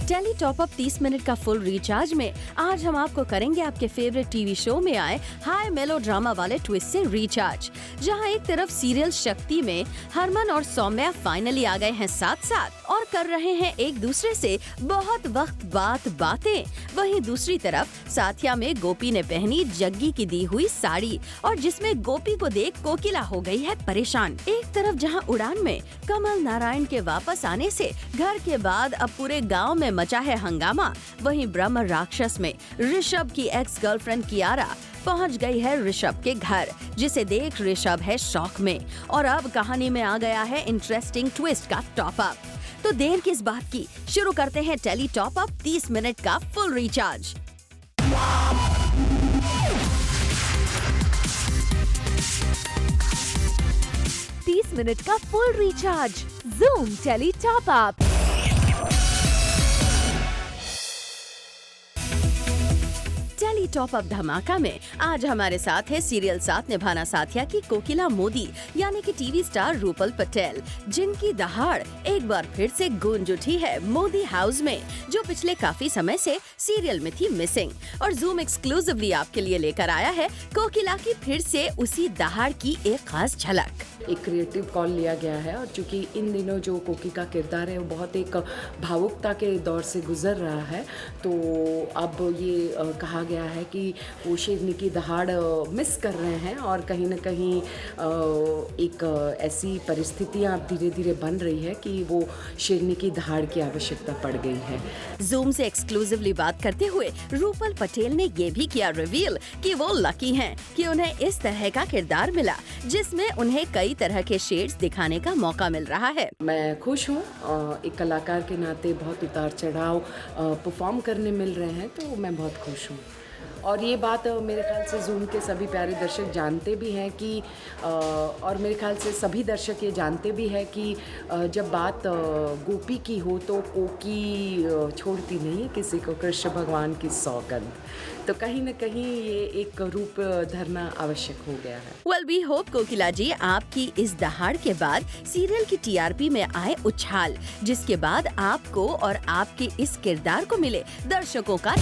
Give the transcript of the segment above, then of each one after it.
Tele top up 30 minute का full recharge में आज हम आपको करेंगे आपके फेवरेट टीवी शो में आए हाई मेलो ड्रामा वाले ट्विस्ट से रिचार्ज, जहां एक तरफ सीरियल शक्ति में हरमन और सौम्या फाइनली आ गए हैं साथ साथ और कर रहे हैं एक दूसरे से बहुत वक्त बाद बातें। वहीं दूसरी तरफ साथिया में गोपी ने पहनी जग्गी की दी हुई साड़ी और जिसमें गोपी को देख कोकिला हो गई है परेशान। एक तरफ जहां उड़ान में कमल नारायण के वापस आने से घर के बाद अब पूरे गांव में मचा है हंगामा, वहीं ब्रह्म राक्षस में ऋषभ की एक्स गर्लफ्रेंड कियारा पहुंच गई है ऋषभ के घर, जिसे देख ऋषभ है शॉक में। और अब कहानी में आ गया है इंटरेस्टिंग ट्विस्ट का टॉप अप। तो देर किस बात की, शुरू करते हैं टेली टॉप अप 30 मिनट का फुल रिचार्ज। मिनट का full recharge Zoom tele top up. Tele top up धमाका में आज हमारे साथ है सीरियल साथ निभाना साथिया की कोकिला मोदी यानी कि टीवी स्टार रूपल पटेल, जिनकी दहाड़ एक बार फिर से गूंज उठी है मोदी हाउस में, जो पिछले काफी समय से सीरियल में थी मिसिंग। और जूम एक्सक्लूसिवली आपके लिए लेकर आया है कोकिला की फिर से उसी दहाड़ की एक खास झलक। एक क्रिएटिव कॉल लिया गया है और चूंकि इन दिनों जो कोकी का किरदार है वो बहुत एक भावुकता के दौर से गुजर रहा है, तो अब ये कहा गया है कि वो शेरनी की दहाड़ मिस कर रहे हैं और कहीं न कहीं एक ऐसी परिस्थितियाँ धीरे धीरे बन रही है कि वो शेरनी की दहाड़ की आवश्यकता पड़ गई है। जूम से एक्सक्लूसिवली बात करते हुए रूपल पटेल ने ये भी किया रिवील कि वो लकी हैं कि उन्हें इस तरह का किरदार मिला जिसमें उन्हें कई तरह के शेड्स दिखाने का मौका मिल रहा है। मैं खुश हूँ, एक कलाकार के नाते बहुत उतार चढ़ाव परफॉर्म करने मिल रहे हैं, तो मैं बहुत खुश हूँ। और ये बात मेरे ख्याल से जूम के सभी प्यारे दर्शक जानते भी हैं कि और मेरे ख्याल से सभी दर्शक ये जानते भी हैं कि जब बात गोपी की हो तो कोकी छोड़ती नहीं है किसी को कृष्ण भगवान की सौगंध, तो कहीं न कहीं ये एक रूप धरना आवश्यक हो गया है। वेल वी होप कोकिला जी आपकी इस दहाड़ के बाद सीरियल की टीआरपी में आए उछाल, जिसके बाद आपको और आपके इस किरदार को मिले दर्शकों का।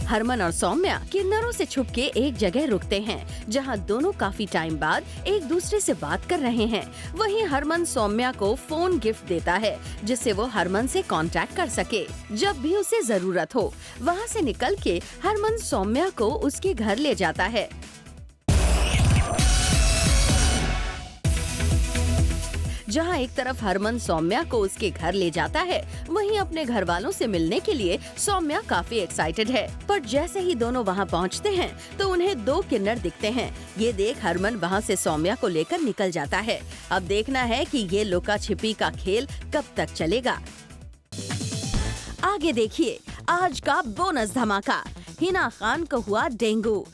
हरमन और सौम्या किन्नरों से छुप के एक जगह रुकते हैं जहां दोनों काफी टाइम बाद एक दूसरे से बात कर रहे हैं। वहीं हरमन सौम्या को फोन गिफ्ट देता है जिससे वो हरमन से कांटेक्ट कर सके जब भी उसे जरूरत हो। वहां से निकल के हरमन सौम्या को उसके घर ले जाता है। जहां एक तरफ हरमन सौम्या को उसके घर ले जाता है, वहीं अपने घर वालों से मिलने के लिए सौम्या काफी एक्साइटेड है। पर जैसे ही दोनों वहां पहुंचते हैं तो उन्हें दो किन्नर दिखते हैं। ये देख हरमन वहां से सौम्या को लेकर निकल जाता है। अब देखना है कि ये लुका छिपी का खेल कब तक चलेगा। आगे देखिए आज का बोनस धमाका, हिना खान को हुआ डेंगू।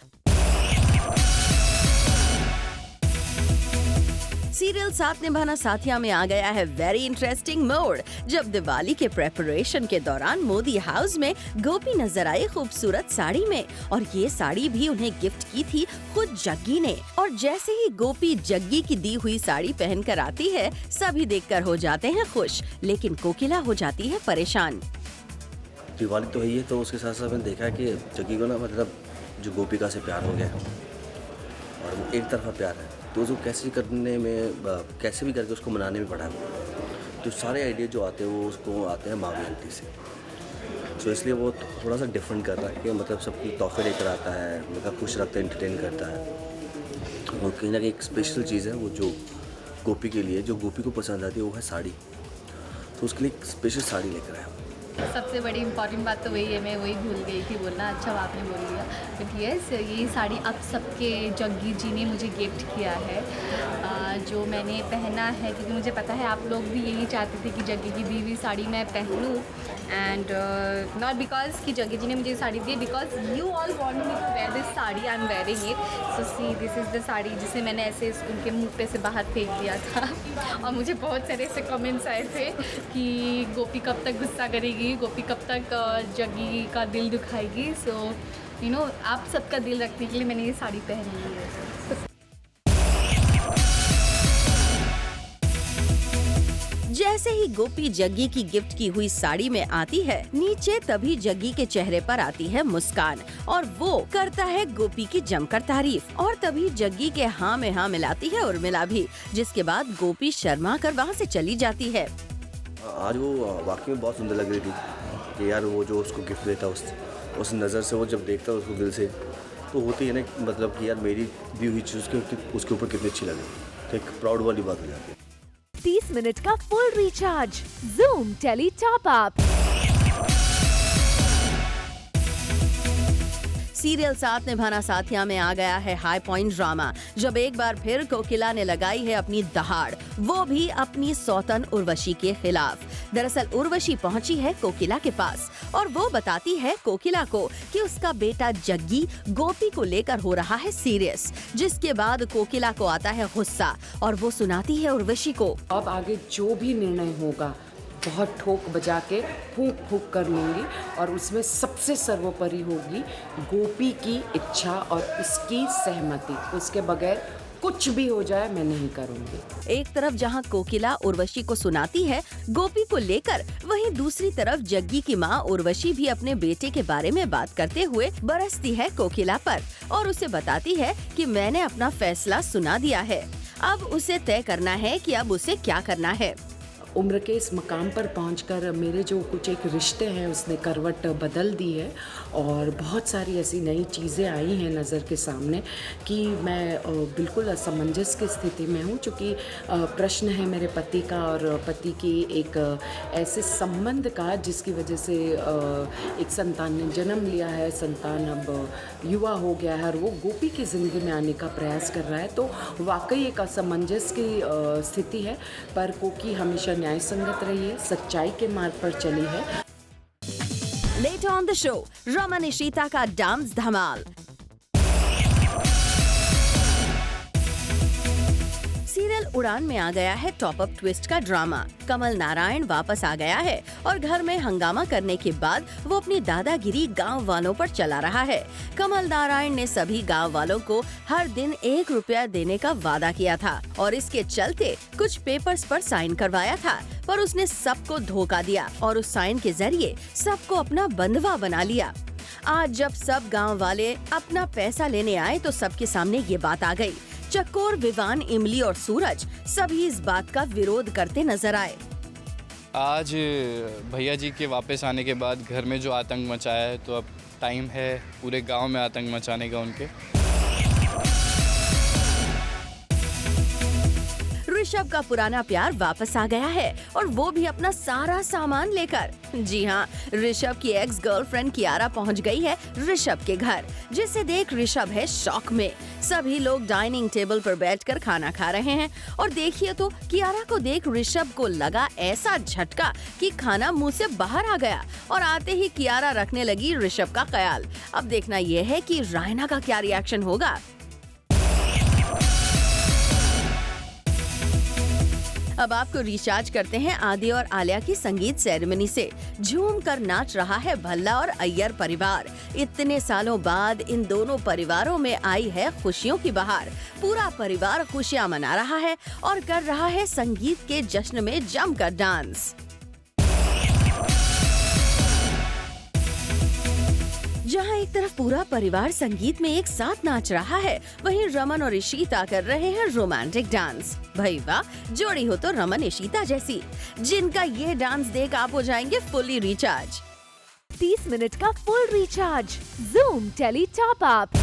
सीरियल साथ निभाना साथिया में आ गया है वेरी इंटरेस्टिंग मोड, जब दिवाली के प्रेपरेशन के दौरान मोदी हाउस में गोपी नजर आई खूबसूरत साड़ी में, और ये साड़ी भी उन्हें गिफ्ट की थी खुद जग्गी ने। और जैसे ही गोपी जग्गी की दी हुई साड़ी पहनकर आती है, सभी देखकर हो जाते हैं खुश, लेकिन कोकिला हो जाती है परेशान। दिवाली तो है ही है, तो उसके साथ साथ मैंने देखा है कि जग्गी को ना मतलब जो गोपिका से प्यार हो गया और वो एक तरफा प्यार है, तो उसको कैसे करने में कैसे भी करके उसको मनाने में पड़ा है। तो सारे आइडिया जो आते हैं वो उसको आते हैं मामी आंटी से, तो इसलिए वो थोड़ा सा डिफरेंट कर रहा है कि मतलब सबकी तोहफे लेकर आता है, मतलब खुश रखता है, एंटरटेन करता है। और कहीं ना कहीं एक स्पेशल चीज़ है वो जो गोपी के लिए, जो गोपी को पसंद आती है वो है साड़ी, तो उसके लिए एक स्पेशल साड़ी लेकर आया। सबसे बड़ी इम्पॉर्टेंट बात तो वही है, मैं वही भूल गई थी बोलना, अच्छा आपने बोल दिया। बट यस, ये साड़ी आप सबके जग्गी जी ने मुझे गिफ्ट किया है, जो मैंने पहना है क्योंकि मुझे पता है आप लोग भी यही चाहते थे कि जग्गी की दी हुई साड़ी मैं पहनूं, एंड नॉट बिकॉज कि जग्गी जी ने मुझे साड़ी दी, because you all want me to wear this sari, I am wearing it. So see this is the sari जिसे मैंने ऐसे उनके मुँह पे से बाहर फेंक दिया था और मुझे बहुत सारे ऐसे कमेंट्स आए थे कि गोपी कब तक गुस्सा करेगी, गोपी कब तक जग्गी का दिल दुखाएगी। सो यू नो आप सबका दिल रखने के लिए मैंने ये साड़ी पहनी है। जैसे ही गोपी जग्गी की गिफ्ट की हुई साड़ी में आती है, नीचे तभी जग्गी के चेहरे पर आती है मुस्कान और वो करता है गोपी की जमकर तारीफ। और तभी जग्गी के हाँ में हाँ मिलाती है उर्मिला भी, जिसके बाद गोपी शर्मा कर वहाँ से चली जाती है। आज वो वाकई में बहुत सुंदर लग रही थी कि यार वो जो उसको गिफ्ट देता उस नज़र से वो जब देखता उसको दिल से, तो होती है ना मतलब कि यार मेरी दी हुई चीज़ उसके ऊपर कितनी अच्छी लगे, तो एक प्राउड वाली बात हो जाती है। 30 मिनट का full recharge Zoom tele top up. Serial Saath Nibhaana साथिया में आ गया है हाई पॉइंट ड्रामा, जब एक बार फिर कोकिला ने लगाई है अपनी दहाड़, वो भी अपनी सौतन उर्वशी के खिलाफ। दरअसल उर्वशी पहुंची है कोकिला के पास और वो बताती है कोकिला को कि उसका बेटा जग्गी गोपी को लेकर हो रहा है सीरियस, जिसके बाद कोकिला को आता है गुस्सा और वो सुनाती है उर्वशी को, अब आगे जो भी निर्णय होगा बहुत ठोक बजा के फूंक फूंक कर लूँगी और उसमें सबसे सर्वोपरि होगी गोपी की इच्छा और उसकी सहमति। उसके बगैर कुछ भी हो जाए मैं नहीं करूँगी। एक तरफ जहां कोकिला उर्वशी को सुनाती है गोपी को लेकर, वहीं दूसरी तरफ जग्गी की मां उर्वशी भी अपने बेटे के बारे में बात करते हुए बरसती है कोकिला पर और उसे बताती है कि मैंने अपना फैसला सुना दिया है, अब उसे तय करना है कि अब उसे क्या करना है। उम्र के इस मकाम पर पहुंचकर मेरे जो कुछ एक रिश्ते हैं उसने करवट बदल दी है और बहुत सारी ऐसी नई चीज़ें आई हैं नज़र के सामने कि मैं बिल्कुल असमंजस की स्थिति में हूँ, चूँकि प्रश्न है मेरे पति का और पति की एक ऐसे संबंध का जिसकी वजह से एक संतान ने जन्म लिया है, संतान अब युवा हो गया है और वो गोपी की ज़िंदगी में आने का प्रयास कर रहा है। तो वाकई एक असमंजस की स्थिति है, पर कोकी हमेशा न्याय संगत रही है, सच्चाई के मार्ग पर चली है। Later on the show, Raman Ishita का डांस धमाल। सीरियल उड़ान में आ गया है टॉप अप ट्विस्ट का ड्रामा। कमल नारायण वापस आ गया है और घर में हंगामा करने के बाद वो अपनी दादागिरी गांव वालों पर चला रहा है। कमल नारायण ने सभी गांव वालों को हर दिन 1 रुपया देने का वादा किया था और इसके चलते कुछ पेपर्स पर साइन करवाया था, पर उसने सबको धोखा दिया और उस साइन के जरिए सबको अपना बंधुआ बना लिया। आज जब सब गाँव वाले अपना पैसा लेने आए तो सबके सामने ये बात आ गयी। चकोर, विवान, इमली और सूरज सभी इस बात का विरोध करते नजर आए। आज भैया जी के वापस आने के बाद घर में जो आतंक मचाया है, तो अब टाइम है पूरे गांव में आतंक मचाने का उनके। ऋषभ का पुराना प्यार वापस आ गया है और वो भी अपना सारा सामान लेकर। जी हाँ, ऋषभ की एक्स गर्लफ्रेंड कियारा पहुंच गई है ऋषभ के घर, जिसे देख ऋषभ है शॉक में। सभी लोग डाइनिंग टेबल पर बैठकर खाना खा रहे हैं और देखिए तो कियारा को देख ऋषभ को लगा ऐसा झटका कि खाना मुंह से बाहर आ गया और आते ही कियारा रखने लगी ऋषभ का ख्याल। अब देखना यह है कि रायना का क्या रिएक्शन होगा। अब आपको रिचार्ज करते हैं आदि और आलिया की संगीत सेरेमनी से। झूम कर नाच रहा है भल्ला और अय्यर परिवार। इतने सालों बाद इन दोनों परिवारों में आई है खुशियों की बहार। पूरा परिवार खुशियां मना रहा है और कर रहा है संगीत के जश्न में जमकर डांस। जहां एक तरफ पूरा परिवार संगीत में एक साथ नाच रहा है, वहीं रमन और इशिता कर रहे हैं रोमांटिक डांस। भाई वाह, जोड़ी हो तो रमन इशिता जैसी, जिनका ये डांस देख आप हो जाएंगे फुली रिचार्ज। 30 मिनट का full recharge Zoom tele top up.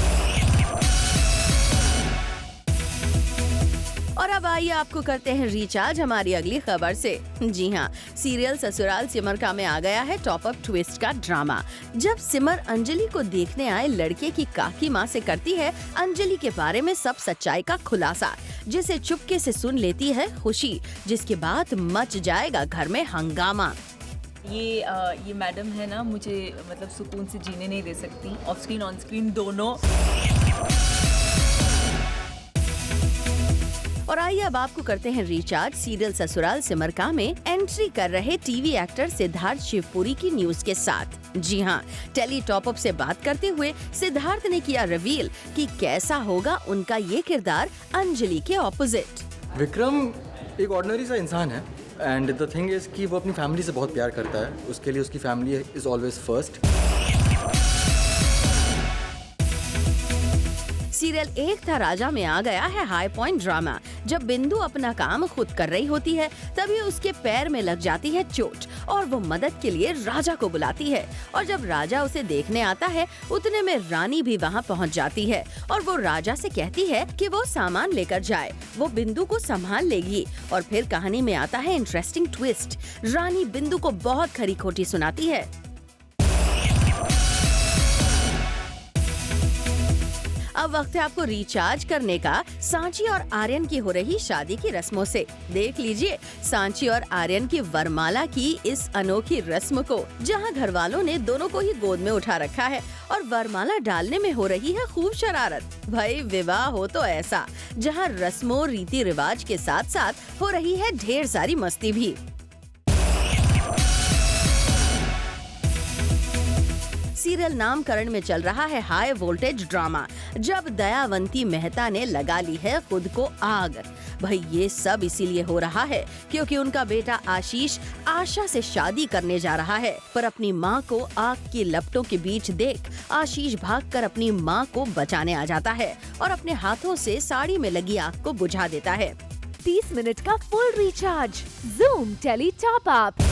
और अब आइए आपको करते हैं रिचार्ज हमारी अगली खबर से। जी हाँ, सीरियल ससुराल सिमर का में आ गया है टॉप अप ट्विस्ट का ड्रामा। जब सिमर अंजलि को देखने आए लड़के की काकी माँ से करती है अंजलि के बारे में सब सच्चाई का खुलासा, जिसे चुपके से सुन लेती है खुशी, जिसके बाद मच जाएगा घर में हंगामा। ये मैडम है ना, मुझे मतलब सुकून से जीने नहीं दे सकती, ऑफ स्क्रीन ऑन स्क्रीन दोनों। और आइए अब आपको करते हैं रिचार्ज सीरियल ससुराल सिमर का में एंट्री कर रहे टीवी एक्टर सिद्धार्थ शिवपुरी की न्यूज के साथ। जी हाँ, टेली टॉप अप से बात करते हुए सिद्धार्थ ने किया रिवील कि कैसा होगा उनका ये किरदार अंजलि के ऑपोजिट। विक्रम एक ऑर्डिनरी सा इंसान है एंड द थिंग इज़ कि वो अपनी फैमिली से बहुत प्यार करता है, उसके लिए उसकी family is always first. Serial एक था राजा में आ गया है हाई पॉइंट ड्रामा। जब बिंदु अपना काम खुद कर रही होती है तभी उसके पैर में लग जाती है चोट और वो मदद के लिए राजा को बुलाती है। और जब राजा उसे देखने आता है उतने में रानी भी वहाँ पहुँच जाती है और वो राजा से कहती है कि वो सामान लेकर जाए, वो बिंदु को संभाल लेगी। और फिर कहानी में आता है इंटरेस्टिंग ट्विस्ट। रानी बिंदु को बहुत खरी खोटी सुनाती है। अब वक्त है आपको रिचार्ज करने का सांची और आर्यन की हो रही शादी की रस्मों से। देख लीजिए सांची और आर्यन की वरमाला की इस अनोखी रस्म को, जहां घर वालों ने दोनों को ही गोद में उठा रखा है और वरमाला डालने में हो रही है खूब शरारत। भाई विवाह हो तो ऐसा, जहां रस्मों रीति रिवाज के साथ साथ हो रही है ढेर सारी मस्ती भी। सीरियल नामकरण में चल रहा है हाई वोल्टेज ड्रामा। जब दयावंती मेहता ने लगा ली है खुद को आग। भाई ये सब इसीलिए हो रहा है क्योंकि उनका बेटा आशीष आशा से शादी करने जा रहा है, पर अपनी मां को आग की लपटों के बीच देख आशीष भागकर अपनी मां को बचाने आ जाता है और अपने हाथों से साड़ी में लगी आग को बुझा देता है। 30 मिनट का full recharge Zoom tele top up.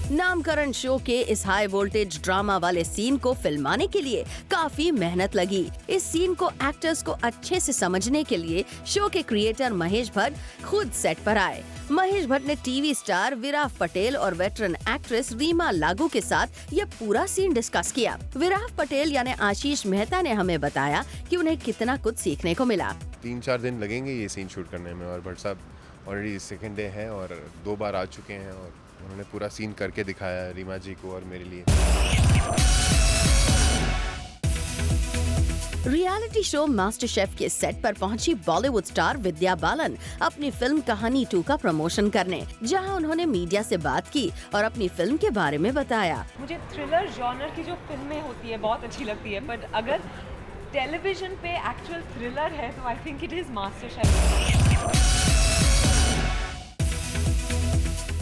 Naamkaran show के इस हाई वोल्टेज ड्रामा वाले सीन को फिल्माने के लिए काफी मेहनत लगी। इस सीन को एक्टर्स को अच्छे से समझने के लिए शो के क्रिएटर महेश भट्ट खुद सेट पर आए। महेश भट्ट ने टीवी स्टार विराव पटेल और वेटरन एक्ट्रेस रीमा लागू के साथ ये पूरा सीन डिस्कस किया। विराव पटेल यानी आशीष मेहता ने हमें बताया कि उन्हें कितना कुछ सीखने को मिला। 3-4 दिन लगेंगे ये सीन शूट करने में और भट्ट साहब ऑलरेडी सेकंड डे है और 2 बार आ चुके हैं और उन्होंने पूरा सीन करके दिखाया रीमा जी को और मेरे लिए। रियलिटी शो मास्टर शेफ के सेट पर पहुंची बॉलीवुड स्टार विद्या बालन अपनी फिल्म कहानी 2 का प्रमोशन करने, जहां उन्होंने मीडिया से बात की और अपनी फिल्म के बारे में बताया। मुझे थ्रिलर जॉनर की जो फिल्में होती है बहुत अच्छी लगती है, पर अगर टेलीविजन पे एक्चुअल थ्रिलर है तो I think it is master chef.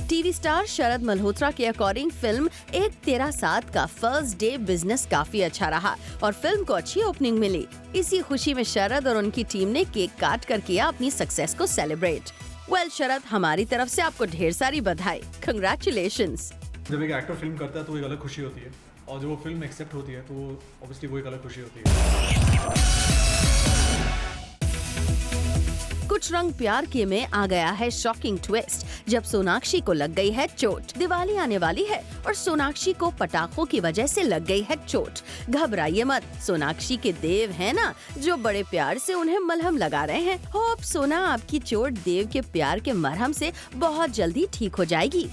TV star Sharad Malhotra के अकॉर्डिंग फिल्म एक तेरा साथ का फर्स्ट डे बिजनेस काफी अच्छा रहा और फिल्म को अच्छी ओपनिंग मिली। इसी खुशी में शरद और उनकी टीम ने केक काट कर किया अपनी सक्सेस को सेलिब्रेट। वेल शरद, हमारी तरफ से आपको ढेर सारी बधाई, कंग्रेचुलेशंस। जब एक एक्टर फिल्म करता है तो एक अलग खुशी होती है और जब वो फिल्म एक्सेप्ट होती है तो ऑब्वियसली वो एक अलग खुशी होती है। कुछ रंग प्यार के में आ गया है शॉकिंग ट्विस्ट जब सोनाक्षी को लग गई है चोट। दिवाली आने वाली है और सोनाक्षी को पटाखों की वजह से लग गई है चोट। घबराइए मत, सोनाक्षी के देव हैं ना जो बड़े प्यार से उन्हें मलहम लगा रहे हैं। होप सोना आपकी चोट देव के प्यार के मरहम से बहुत जल्दी ठीक हो जाएगी।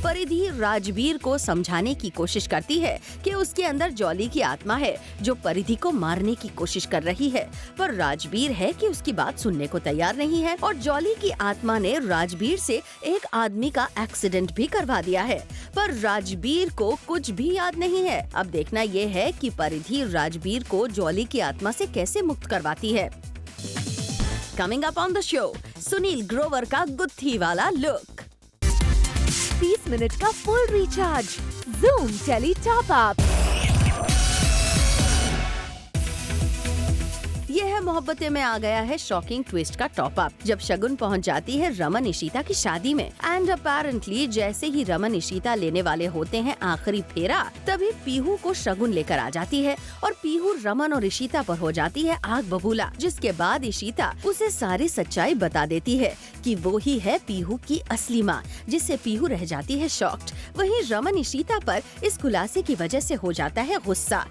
परिधि राजवीर को समझाने की कोशिश करती है कि उसके अंदर जॉली की आत्मा है जो परिधि को मारने की कोशिश कर रही है, पर राजवीर है कि उसकी बात सुनने को तैयार नहीं है और जॉली की आत्मा ने राजवीर से एक आदमी का एक्सीडेंट भी करवा दिया है, पर राजवीर को कुछ भी याद नहीं है। अब देखना ये है कि परिधि राजवीर को जॉली की आत्मा से कैसे मुक्त करवाती है। Coming up on the show, Sunil Grover का गुत्थी वाला लुक। 30 मिनट का full recharge Zoom tele top up. यह मोहब्बतें में आ गया है शॉकिंग ट्विस्ट का टॉप अप जब शगुन पहुंच जाती है रमन इशिता की शादी में एंड अपेरेंटली जैसे ही रमन इशिता लेने वाले होते हैं आखिरी फेरा, तभी पीहू को शगुन लेकर आ जाती है और पीहू रमन और इशिता पर हो जाती है आग बबूला, जिसके बाद इशिता उसे सारी सच्चाई बता देती है कि वो ही है पीहू की असली माँ, जिससे पीहू रह जाती है शॉक्ड। वहीं रमन इशिता पर इस खुलासे की वजह से हो जाता है गुस्सा।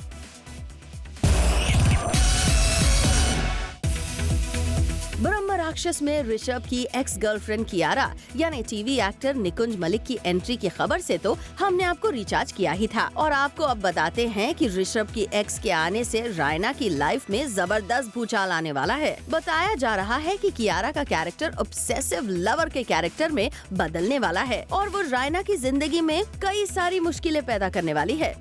ब्रह्म राक्षस में ऋषभ की एक्स गर्लफ्रेंड कियारा यानी टीवी एक्टर निकुंज मलिक की एंट्री की खबर से तो हमने आपको रिचार्ज किया ही था और आपको अब बताते हैं कि ऋषभ की एक्स के आने से रायना की लाइफ में जबरदस्त भूचाल आने वाला है। बताया जा रहा है कि कियारा का कैरेक्टर ऑब्सेसिव लवर के कैरेक्टर में बदलने वाला है और वो रायना की जिंदगी में कई सारी मुश्किलें पैदा करने वाली है।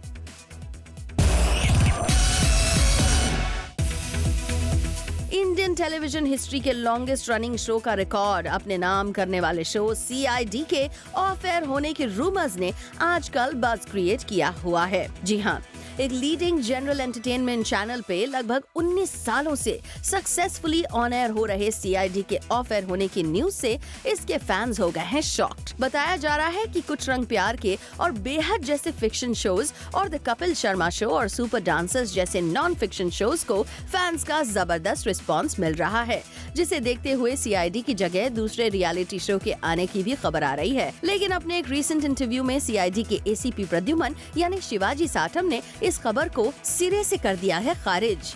इंडियन टेलीविजन हिस्ट्री के लॉन्गेस्ट रनिंग शो का रिकॉर्ड अपने नाम करने वाले शो CID के ऑफ एयर होने के रूमर्स ने आजकल बज़ क्रिएट किया हुआ है। जी हाँ, एक लीडिंग जनरल एंटरटेनमेंट चैनल पे लगभग 19 सालों से सक्सेसफुली ऑन एयर हो रहे CID के ऑफ एयर होने की न्यूज से इसके फैंस हो गए हैं शॉक्ड। बताया जा रहा है कि कुछ रंग प्यार के और बेहद जैसे फिक्शन शोज और द कपिल शर्मा शो और सुपर डांसर्स जैसे नॉन फिक्शन शोज को फैंस का जबरदस्त रिस्पॉन्स मिल रहा है, जिसे देखते हुए CID की जगह दूसरे रियलिटी शो के आने की भी खबर आ रही है। लेकिन अपने एक रीसेंट इंटरव्यू में CID के ACP प्रद्युमन यानी शिवाजी साठम ने इस खबर को सिरे से कर दिया है खारिज।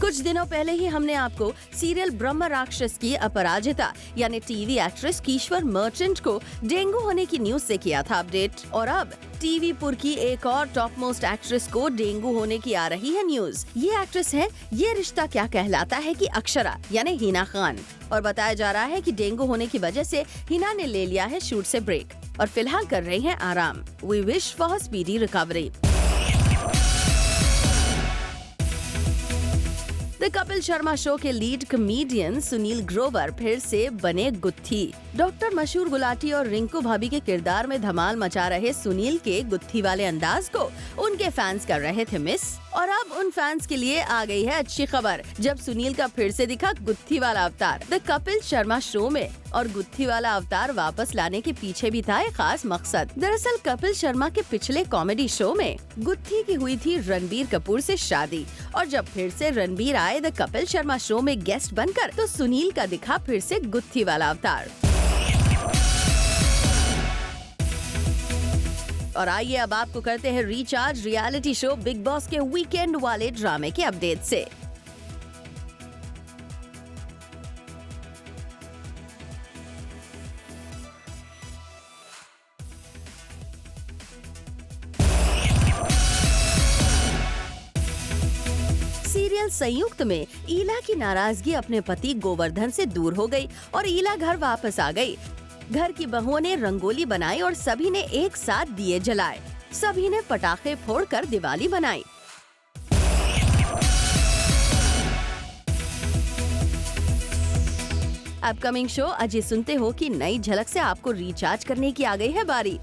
कुछ दिनों पहले ही हमने आपको सीरियल ब्रह्म राक्षस की अपराजिता यानी टीवी एक्ट्रेस कीश्वर मर्चेंट को डेंगू होने की न्यूज से किया था अपडेट, और अब टीवी पुर की एक और टॉप मोस्ट एक्ट्रेस को डेंगू होने की आ रही है न्यूज। ये एक्ट्रेस है ये रिश्ता क्या कहलाता है की अक्षरा यानी हिना खान, और बताया जा रहा है कि डेंगू होने की वजह से हिना ने ले लिया है शूट से ब्रेक और फिलहाल कर रही हैं आराम। We wish for speedy recovery. The Kapil Sharma show के लीड कॉमेडियन सुनील ग्रोवर फिर से बने गुत्थी। डॉक्टर मशहूर गुलाटी और रिंकू भाभी के किरदार में धमाल मचा रहे सुनील के गुत्थी वाले अंदाज को उनके फैंस कर रहे थे मिस, और अब उन फैंस के लिए आ गई है अच्छी खबर जब सुनील का फिर से दिखा गुत्थी वाला अवतार द कपिल शर्मा शो में। और गुत्थी वाला अवतार वापस लाने के पीछे भी था एक खास मकसद। दरअसल कपिल शर्मा के पिछले कॉमेडी शो में गुत्थी की हुई थी रणबीर कपूर से शादी, और जब फिर से रणबीर आए द कपिल शर्मा शो में गेस्ट बनकर तो सुनील का दिखा फिर से गुत्थी वाला अवतार। और आइए अब आपको करते हैं recharge reality show big boss के वीकेंड वाले ड्रामे के अपडेट से। सीरियल संयुक्त में ईला की नाराजगी अपने पति गोवर्धन से दूर हो गई और ईला घर वापस आ गई। घर की बहुओं ने रंगोली बनाई और सभी ने एक साथ दिए जलाए। सभी ने पटाखे फोड़कर दिवाली बनाई। अपकमिंग शो अजय सुनते हो कि नई झलक से आपको रिचार्ज करने की आ गई है बारी।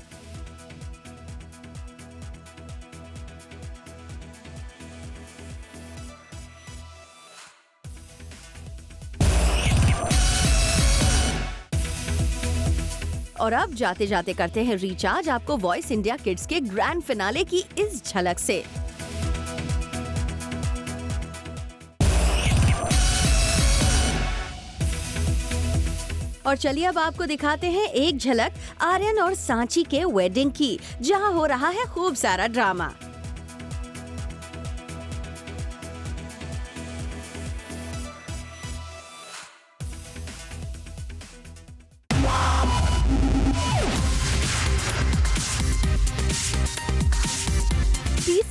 और अब जाते जाते करते हैं रिचार्ज आपको वॉइस इंडिया किड्स के ग्रैंड फिनाले की इस झलक से। और चलिए अब आपको दिखाते हैं एक झलक आर्यन और सांची के वेडिंग की, जहां हो रहा है खूब सारा ड्रामा।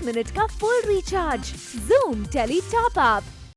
मिनट का full recharge Zoom tele top up.